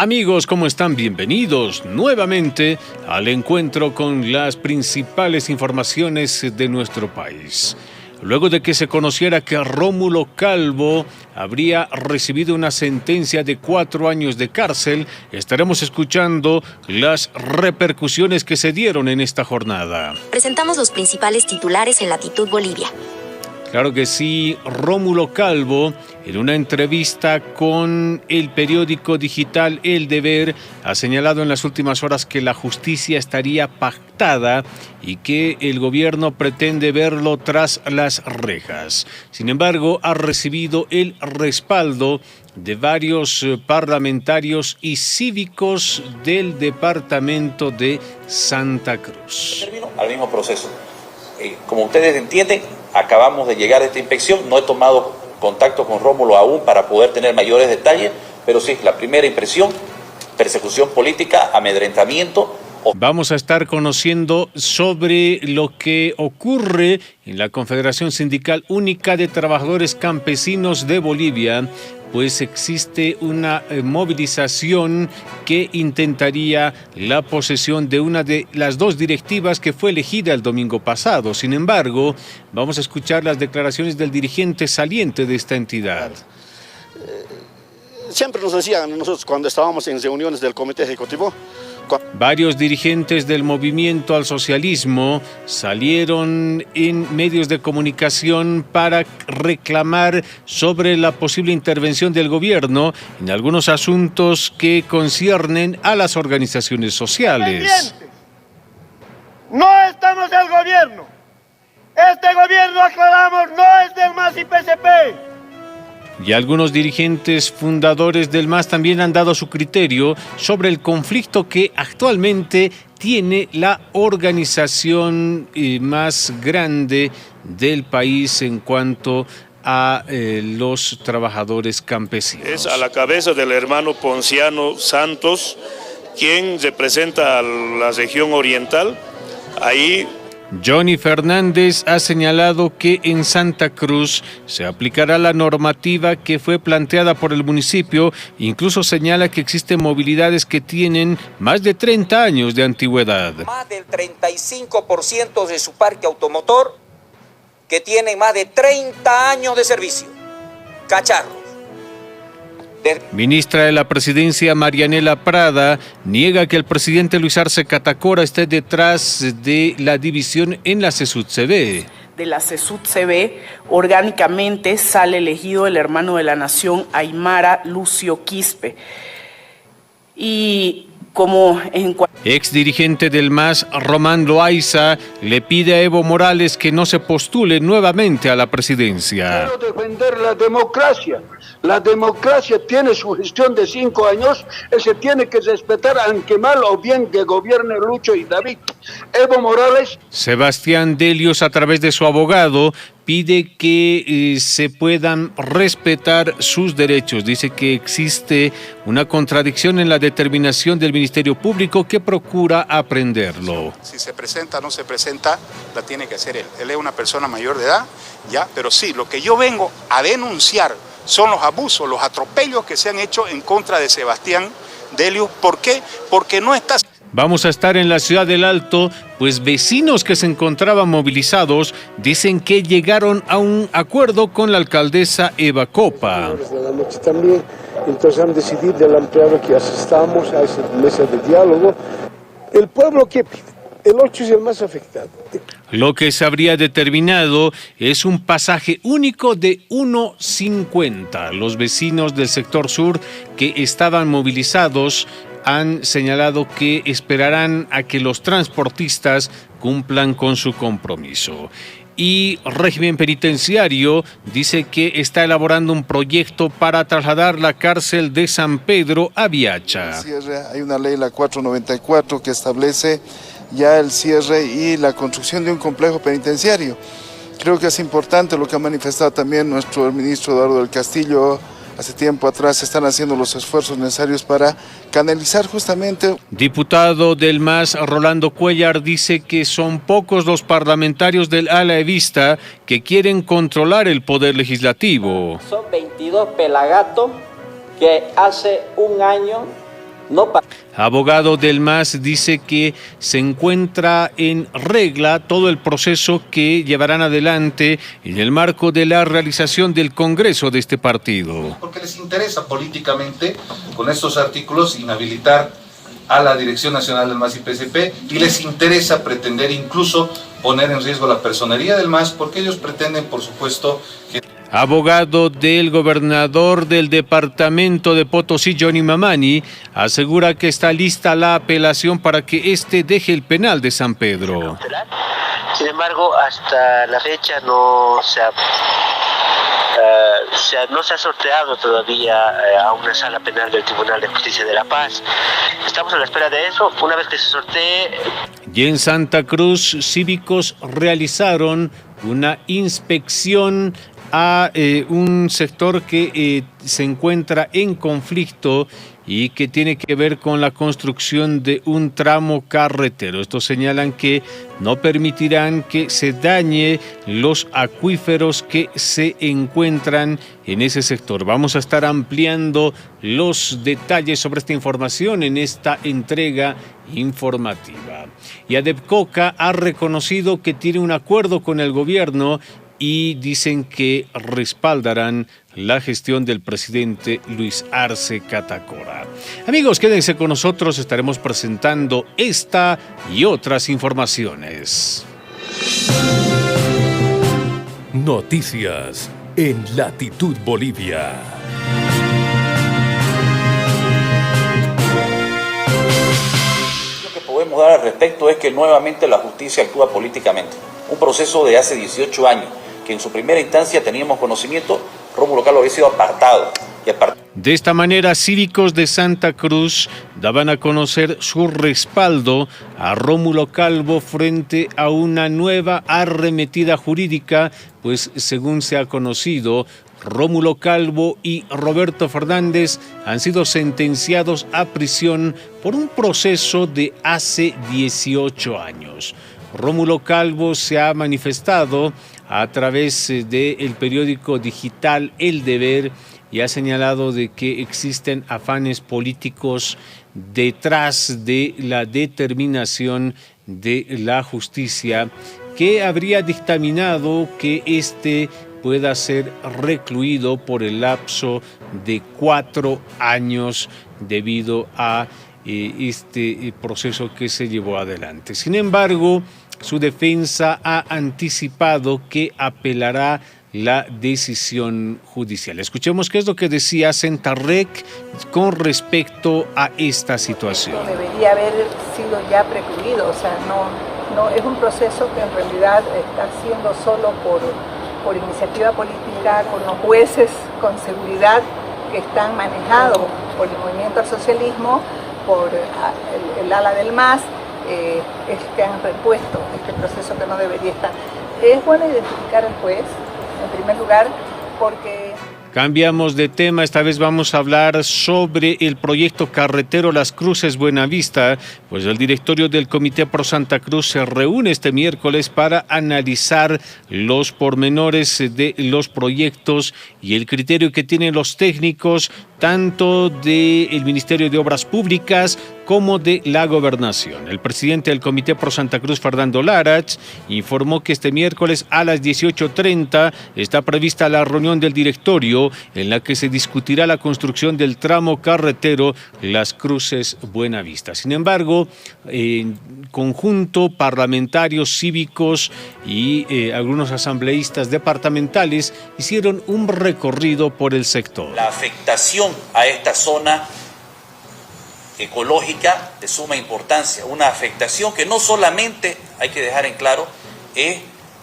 Amigos, ¿cómo están? Bienvenidos nuevamente al encuentro con las principales informaciones de nuestro país. Luego de que se conociera que Rómulo Calvo habría recibido una sentencia de 4 años de cárcel, estaremos escuchando las repercusiones que se dieron en esta jornada. Presentamos los principales titulares en Latitud Bolivia. Claro que sí, Rómulo Calvo, en una entrevista con el periódico digital El Deber, ha señalado en las últimas horas que la justicia estaría pactada y que el gobierno pretende verlo tras las rejas. Sin embargo, ha recibido el respaldo de varios parlamentarios y cívicos del departamento de Santa Cruz. Al mismo proceso. Como ustedes entienden, acabamos de llegar a esta inspección, no he tomado contacto con Rómulo aún para poder tener mayores detalles, pero sí, la primera impresión, persecución política, amedrentamiento. Vamos a estar conociendo sobre lo que ocurre en la Confederación Sindical Única de Trabajadores Campesinos de Bolivia, pues existe una movilización que intentaría la posesión de una de las 2 directivas que fue elegida el domingo pasado. Sin embargo, vamos a escuchar las declaraciones del dirigente saliente de esta entidad. Siempre nos decían nosotros cuando estábamos en reuniones del comité ejecutivo. Varios dirigentes del movimiento al socialismo salieron en medios de comunicación para reclamar sobre la posible intervención del gobierno en algunos asuntos que conciernen a las organizaciones sociales. No estamos del gobierno. Este gobierno, aclaramos, no es del MAS y PSP. Y algunos dirigentes fundadores del MAS también han dado su criterio sobre el conflicto que actualmente tiene la organización más grande del país en cuanto a los trabajadores campesinos. Es a la cabeza del hermano Ponciano Santos, quien representa a la región oriental. Ahí Johnny Fernández ha señalado que en Santa Cruz se aplicará la normativa que fue planteada por el municipio. Incluso señala que existen movilidades que tienen más de 30 años de antigüedad. Más del 35% de su parque automotor que tiene más de 30 años de servicio. Cacharros. Ministra de la Presidencia Marianela Prada niega que el presidente Luis Arce Catacora esté detrás de la división en la CESUD-CB. De la CESUD-CB, orgánicamente sale elegido el hermano de la nación Aymara Lucio Quispe. Y como ex dirigente del MAS, Román Loaiza, le pide a Evo Morales que no se postule nuevamente a la presidencia. Quiero defender la democracia. La democracia tiene su gestión de 5 años, se tiene que respetar, aunque mal o bien que gobierne Lucho y David. Evo Morales. Sebastián Delios, a través de su abogado, pide que se puedan respetar sus derechos. Dice que existe una contradicción en la determinación del Ministerio Público que procura aprenderlo. Si se presenta o no se presenta, la tiene que hacer él. Él es una persona mayor de edad, ya, pero sí, lo que yo vengo a denunciar son los abusos, los atropellos que se han hecho en contra de Sebastián Delius. ¿Por qué? Porque no está... Vamos a estar en la ciudad del Alto, pues vecinos que se encontraban movilizados dicen que llegaron a un acuerdo con la alcaldesa Eva Copa. También, entonces han decidido del ampliado que asistamos a esa mesa de diálogo. El pueblo que pide, el 8 es el más afectado. Lo que se habría determinado es un pasaje único de 1.50. Los vecinos del sector sur que estaban movilizados han señalado que esperarán a que los transportistas cumplan con su compromiso. Y régimen penitenciario dice que está elaborando un proyecto para trasladar la cárcel de San Pedro a Viacha. Hay una ley, la 494, que establece ya el cierre y la construcción de un complejo penitenciario. Creo que es importante lo que ha manifestado también nuestro ministro Eduardo del Castillo. Hace tiempo atrás se están haciendo los esfuerzos necesarios para canalizar justamente. Diputado del MAS, Rolando Cuellar, dice que son pocos los parlamentarios del ala evista que quieren controlar el poder legislativo. Son 22 pelagatos que hace un año Abogado del MAS dice que se encuentra en regla todo el proceso que llevarán adelante en el marco de la realización del Congreso de este partido. Porque les interesa políticamente con estos artículos inhabilitar a la Dirección Nacional del MAS y PSP, y les interesa pretender incluso poner en riesgo la personería del MAS, porque ellos pretenden, por supuesto, que... Abogado del gobernador del departamento de Potosí, Johnny Mamani, asegura que está lista la apelación para que éste deje el penal de San Pedro. Sin embargo, hasta la fecha no se ha sorteado todavía a una sala penal del Tribunal de Justicia de La Paz. Estamos a la espera de eso. Una vez que se sortee... Y en Santa Cruz, cívicos realizaron una inspección a un sector que se encuentra en conflicto y que tiene que ver con la construcción de un tramo carretero. Estos señalan que no permitirán que se dañe los acuíferos que se encuentran en ese sector. Vamos a estar ampliando los detalles sobre esta información en esta entrega informativa. Y Adepcoca ha reconocido que tiene un acuerdo con el gobierno y dicen que respaldarán la gestión del presidente Luis Arce Catacora. Amigos, quédense con nosotros, estaremos presentando esta y otras informaciones. Noticias en Latitud Bolivia. Lo que podemos dar al respecto es que nuevamente la justicia actúa políticamente. Un proceso de hace 18 años, que en su primera instancia teníamos conocimiento, Rómulo Calvo había sido apartado. De esta manera, cívicos de Santa Cruz daban a conocer su respaldo a Rómulo Calvo frente a una nueva arremetida jurídica, pues según se ha conocido, Rómulo Calvo y Roberto Fernández han sido sentenciados a prisión por un proceso de hace 18 años. Rómulo Calvo se ha manifestado a través del periódico digital El Deber y ha señalado de que existen afanes políticos detrás de la determinación de la justicia que habría dictaminado que este pueda ser recluido por el lapso de 4 años debido a este proceso que se llevó adelante. Sin embargo, su defensa ha anticipado que apelará la decisión judicial. Escuchemos qué es lo que decía Centarrec con respecto a esta situación. Debería haber sido ya precluido, o sea, no es un proceso que en realidad está siendo solo por iniciativa política, con los jueces con seguridad que están manejados por el movimiento al socialismo, por el ala del MAS, es que han repuesto este proceso que no debería estar. Es bueno identificar al juez, en primer lugar, porque... Cambiamos de tema, esta vez vamos a hablar sobre el proyecto carretero Las Cruces Buenavista, pues el directorio del Comité Pro Santa Cruz se reúne este miércoles para analizar los pormenores de los proyectos y el criterio que tienen los técnicos tanto del Ministerio de Obras Públicas como de la Gobernación. El presidente del Comité Pro Santa Cruz, Fernando Larach, informó que este miércoles a las 18:30 está prevista la reunión del directorio en la que se discutirá la construcción del tramo carretero Las Cruces Buenavista. Sin embargo, en conjunto, parlamentarios cívicos y algunos asambleístas departamentales hicieron un recorrido por el sector. La afectación a esta zona ecológica de suma importancia, una afectación que no solamente, hay que dejar en claro, es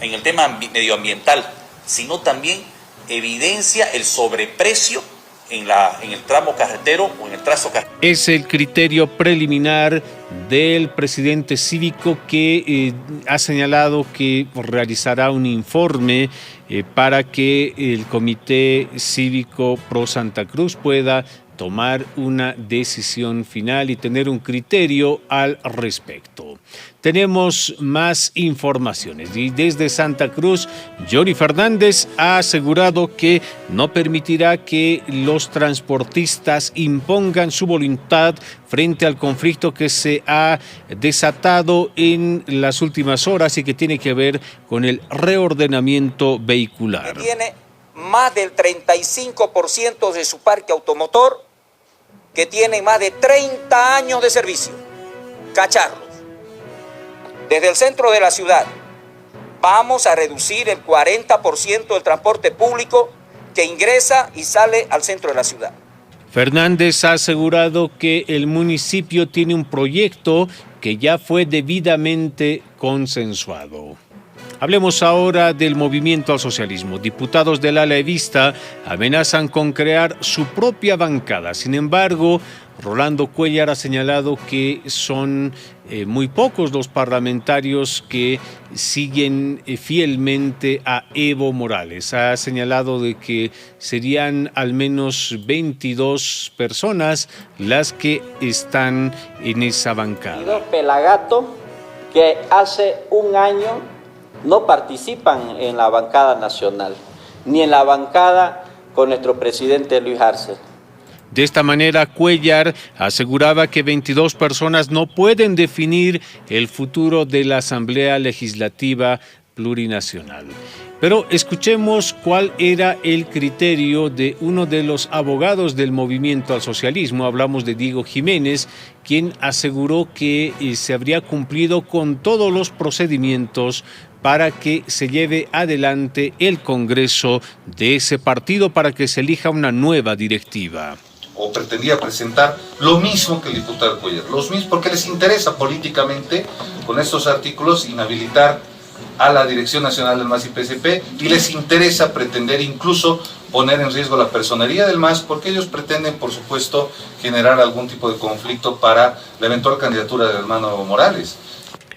en el tema medioambiental, sino también evidencia el sobreprecio en el tramo carretero o en el trazo carretero. Es el criterio preliminar del presidente cívico que ha señalado que realizará un informe para que el Comité Cívico Pro Santa Cruz pueda tomar una decisión final y tener un criterio al respecto. Tenemos más informaciones y desde Santa Cruz, Johnny Fernández ha asegurado que no permitirá que los transportistas impongan su voluntad frente al conflicto que se ha desatado en las últimas horas y que tiene que ver con el reordenamiento vehicular. Tiene más del 35% de su parque automotor que tiene más de 30 años de servicio. Cacharros. Desde el centro de la ciudad vamos a reducir el 40% del transporte público que ingresa y sale al centro de la ciudad. Fernández ha asegurado que el municipio tiene un proyecto que ya fue debidamente consensuado. Hablemos ahora del movimiento al socialismo. Diputados del ala evista amenazan con crear su propia bancada. Sin embargo, Rolando Cuéllar ha señalado que son muy pocos los parlamentarios que siguen fielmente a Evo Morales. Ha señalado de que serían al menos 22 personas las que están en esa bancada. Pelagato, que hace un año no participan en la bancada nacional, ni en la bancada con nuestro presidente Luis Arce. De esta manera, Cuéllar aseguraba que 22 personas no pueden definir el futuro de la Asamblea Legislativa Plurinacional. Pero escuchemos cuál era el criterio de uno de los abogados del movimiento al socialismo. Hablamos de Diego Jiménez, quien aseguró que se habría cumplido con todos los procedimientos para que se lleve adelante el Congreso de ese partido para que se elija una nueva directiva. O pretendía presentar lo mismo que el diputado Cuéllar, los mismos, porque les interesa políticamente con estos artículos inhabilitar a la Dirección Nacional del MAS y PSP, y les interesa pretender incluso poner en riesgo la personería del MAS, porque ellos pretenden, por supuesto, generar algún tipo de conflicto para la eventual candidatura del hermano Evo Morales.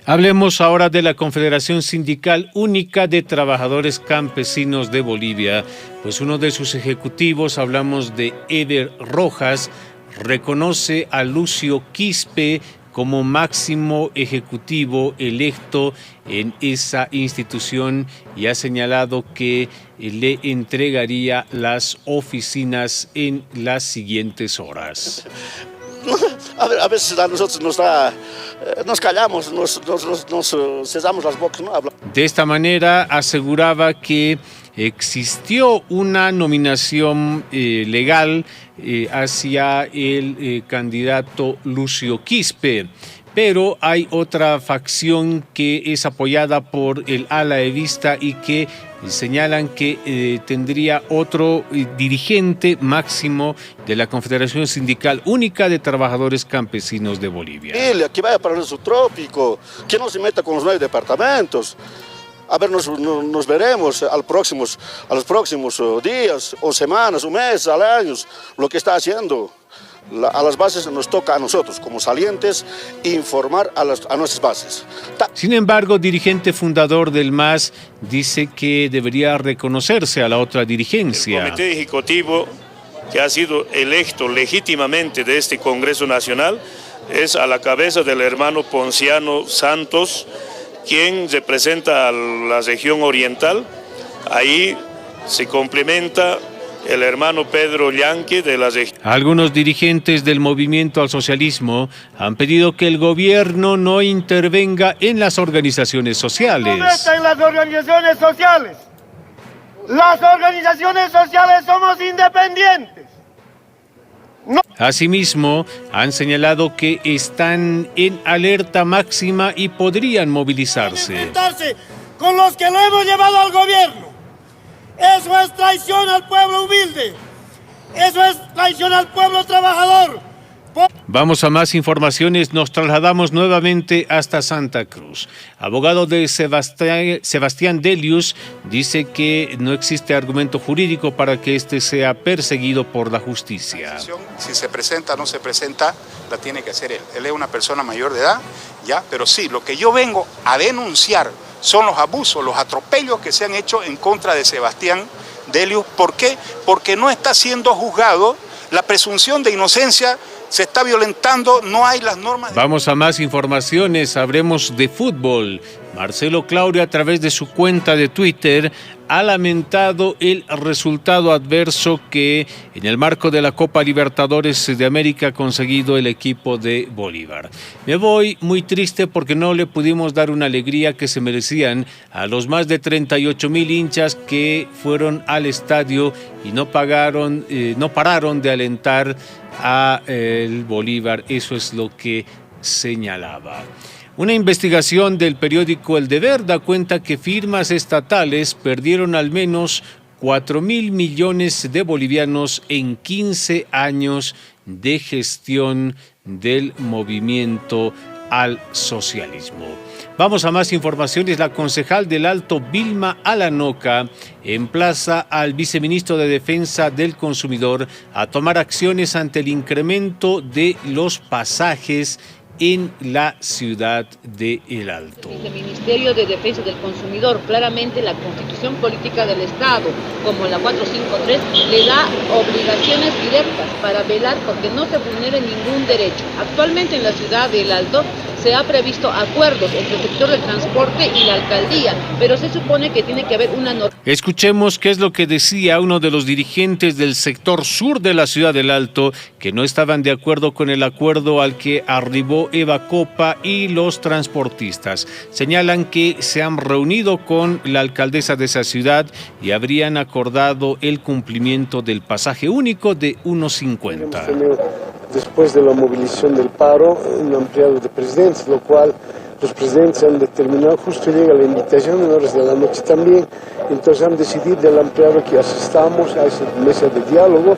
Hablemos ahora de la Confederación Sindical Única de Trabajadores Campesinos de Bolivia, pues uno de sus ejecutivos, hablamos de Eder Rojas, reconoce a Lucio Quispe como máximo ejecutivo electo en esa institución y ha señalado que le entregaría las oficinas en las siguientes horas. A veces a nosotros nos callamos, nos cesamos las bocas, ¿no? De esta manera aseguraba que existió una nominación legal hacia el candidato Lucio Quispe, pero hay otra facción que es apoyada por el ala evista y que señalan que tendría otro dirigente máximo de la Confederación Sindical Única de Trabajadores Campesinos de Bolivia. Que vaya para el subtrópico, que no se meta con los 9 departamentos. A ver, nos veremos a los próximos días, o semanas, o meses, al año, lo que está haciendo. A las bases nos toca a nosotros, como salientes, informar a nuestras bases. Sin embargo, dirigente fundador del MAS dice que debería reconocerse a la otra dirigencia. El Comité Ejecutivo, que ha sido electo legítimamente de este Congreso Nacional, es a la cabeza del hermano Ponciano Santos, quien representa a la región oriental. Ahí se complementa el hermano Pedro Llanque de la región. Algunos dirigentes del movimiento al socialismo han pedido que el gobierno no intervenga en las organizaciones sociales. No meta en las organizaciones sociales. Las organizaciones sociales somos independientes. No. Asimismo, han señalado que están en alerta máxima y podrían movilizarse. Con los que lo hemos llevado al gobierno. Eso es traición al pueblo humilde. Eso es traición al pueblo trabajador. Vamos a más informaciones. Nos trasladamos nuevamente hasta Santa Cruz. Abogado de Sebastián Delius dice que no existe argumento jurídico para que este sea perseguido por la justicia. Si se presenta o no se presenta, la tiene que hacer él. Él es una persona mayor de edad, ya, pero sí, lo que yo vengo a denunciar son los abusos, los atropellos que se han hecho en contra de Sebastián Delius. ¿Por qué? Porque no está siendo juzgado la presunción de inocencia se está violentando, no hay las normas. Vamos a más informaciones, hablemos de fútbol. Marcelo Claure, a través de su cuenta de Twitter, ha lamentado el resultado adverso que en el marco de la Copa Libertadores de América ha conseguido el equipo de Bolívar. Me voy muy triste porque no le pudimos dar una alegría que se merecían a los más de 38,000 hinchas que fueron al estadio y no pararon de alentar a el Bolívar. Eso es lo que señalaba. Una investigación del periódico El Deber da cuenta que firmas estatales perdieron al menos 4.000 millones de bolivianos en 15 años de gestión del movimiento al socialismo. Vamos a más informaciones. La concejal del Alto, Vilma Alanoca, emplaza al viceministro de Defensa del Consumidor a tomar acciones ante el incremento de los pasajes en la ciudad de El Alto. El Ministerio de Defensa del Consumidor, claramente la Constitución Política del Estado, como la 453, le da obligaciones directas para velar porque no se vulnere ningún derecho. Actualmente en la ciudad de El Alto se ha previsto acuerdos entre el sector del transporte y la alcaldía, pero se supone que tiene que haber una norma. Escuchemos qué es lo que decía uno de los dirigentes del sector sur de la ciudad del Alto, que no estaban de acuerdo con el acuerdo al que arribó Eva Copa y los transportistas. Señalan que se han reunido con la alcaldesa de esa ciudad y habrían acordado el cumplimiento del pasaje único de 1.50. Después de la movilización del paro, un ampliado de presidentes, lo cual los presidentes han determinado, justo llega la invitación en horas de la noche también, entonces han decidido del ampliado que asistamos a esa mesa de diálogo.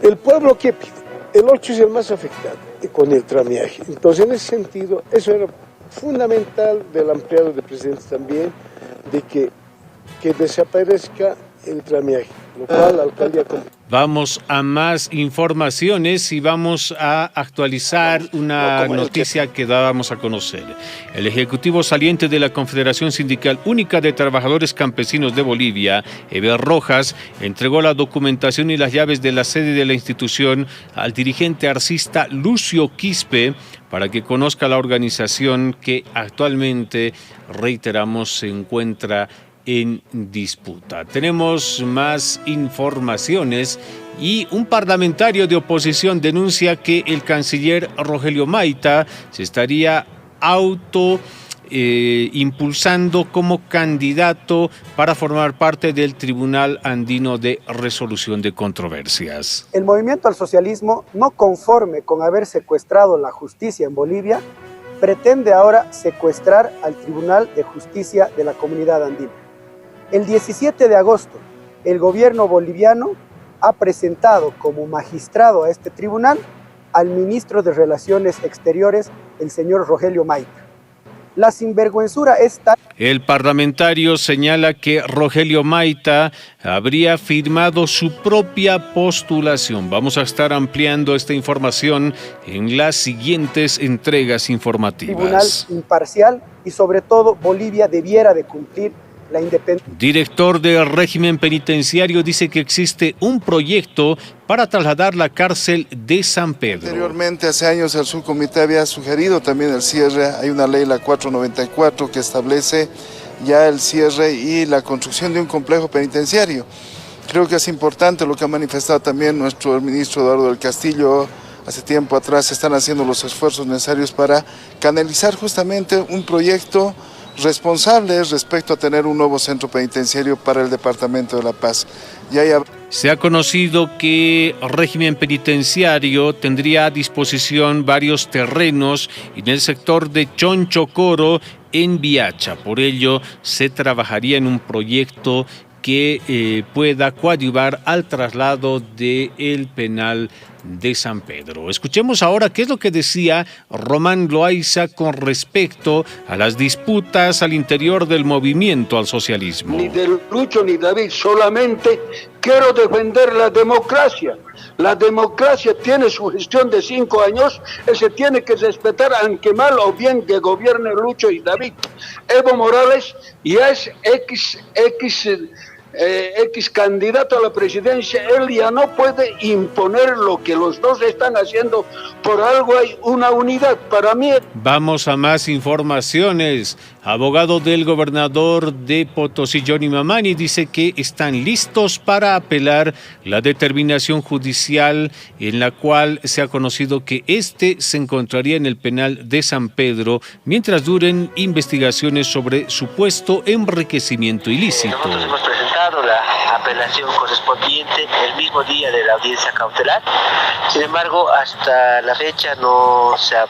El pueblo, ¿qué pide? El 8 es el más afectado con el tramiaje. Entonces, en ese sentido, eso era fundamental del ampliado de presidentes también, de que desaparezca el tramiaje, lo cual la alcaldía... Vamos a más informaciones y vamos a actualizar una noticia que dábamos a conocer. El ejecutivo saliente de la Confederación Sindical Única de Trabajadores Campesinos de Bolivia, Eber Rojas, entregó la documentación y las llaves de la sede de la institución al dirigente arcista Lucio Quispe para que conozca la organización que actualmente, reiteramos, se encuentra en disputa. Tenemos más informaciones y un parlamentario de oposición denuncia que el canciller Rogelio Maita se estaría impulsando como candidato para formar parte del Tribunal Andino de Resolución de Controversias. El movimiento al socialismo, no conforme con haber secuestrado la justicia en Bolivia, pretende ahora secuestrar al Tribunal de Justicia de la Comunidad Andina. El 17 de agosto, el gobierno boliviano ha presentado como magistrado a este tribunal al ministro de Relaciones Exteriores, el señor Rogelio Maita. La sinvergüenzura es tal... El parlamentario señala que Rogelio Maita habría firmado su propia postulación. Vamos a estar ampliando esta información en las siguientes entregas informativas. Tribunal imparcial y sobre todo Bolivia debiera de cumplir la independencia. Director del régimen penitenciario dice que existe un proyecto para trasladar la cárcel de San Pedro. Anteriormente, hace años, el subcomité había sugerido también el cierre. Hay una ley, la 494, que establece ya el cierre y la construcción de un complejo penitenciario. Creo que es importante lo que ha manifestado también nuestro ministro Eduardo del Castillo. Hace tiempo atrás se están haciendo los esfuerzos necesarios para canalizar justamente un proyecto responsable respecto a tener un nuevo centro penitenciario para el Departamento de La Paz. Se ha conocido que el régimen penitenciario tendría a disposición varios terrenos en el sector de Chonchocoro, en Viacha. Por ello, se trabajaría en un proyecto que pueda coadyuvar al traslado del penal de San Pedro. Escuchemos ahora qué es lo que decía Román Loaiza con respecto a las disputas al interior del movimiento al socialismo. Ni de Lucho ni David, solamente quiero defender la democracia. La democracia tiene su gestión de 5 años, se tiene que respetar, aunque mal o bien que gobierne Lucho y David. Evo Morales ya es X candidato a la presidencia, él ya no puede imponer lo que los dos están haciendo. Por algo hay una unidad. Para mí... Vamos a más informaciones. Abogado del gobernador de Potosí, Johnny Mamani, dice que están listos para apelar la determinación judicial en la cual se ha conocido que este se encontraría en el penal de San Pedro mientras duren investigaciones sobre supuesto enriquecimiento ilícito. Nosotros hemos presentado la apelación correspondiente el mismo día de la audiencia cautelar. Sin embargo, hasta la fecha no se ha...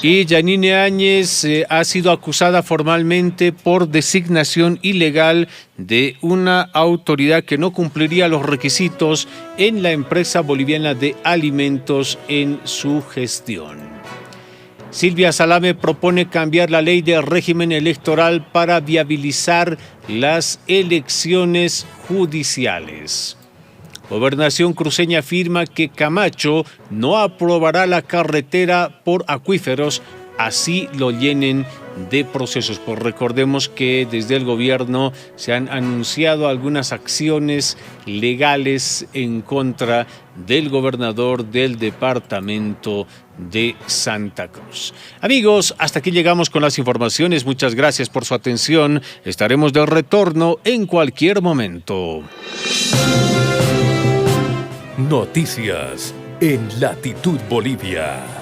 Y Yanine Áñez ha sido acusada formalmente por designación ilegal de una autoridad que no cumpliría los requisitos en la empresa boliviana de alimentos en su gestión. Silvia Salame propone cambiar la ley de régimen electoral para viabilizar las elecciones judiciales. Gobernación cruceña afirma que Camacho no aprobará la carretera por acuíferos, así lo llenen de procesos. Pues recordemos que desde el gobierno se han anunciado algunas acciones legales en contra del gobernador del departamento de Santa Cruz. Amigos, hasta aquí llegamos con las informaciones. Muchas gracias por su atención. Estaremos de retorno en cualquier momento. Noticias en Latitud Bolivia.